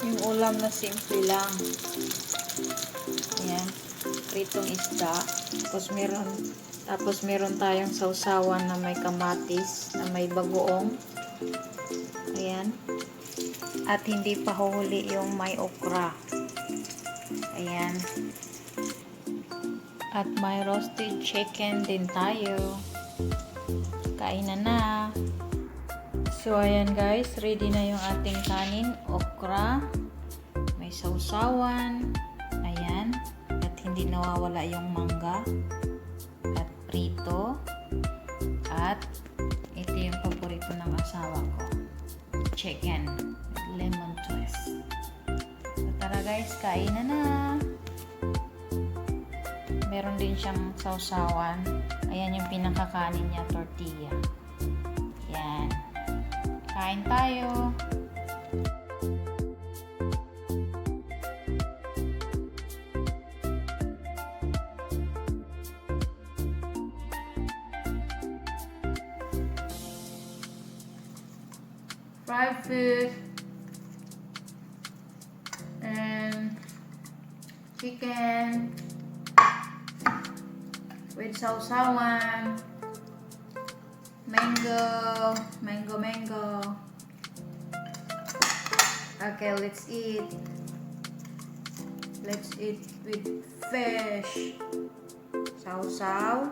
Yung ulam na simple lang. Ayan. Pritong isda. Tapos meron tayong sausawan na may kamatis, na may bagoong. Ayan. At hindi pa huhuli yung may okra. Ayan. At may roasted chicken din tayo. Kainan na. So, ayan guys. Ready na yung ating kanin. Okra. May sausawan. Ayan. At hindi nawawala yung mangga. At prito. At ito yung paborito ng asawa ko. Chicken. Lemon twist. So, tara guys, kain na. Meron din siyang sausawan. Ayan yung pinakakanin niya, tortilla. Yan. Kain tayo. Fried fish. And chicken with sausawan, mango. Okay, let's eat with fish, sausaw,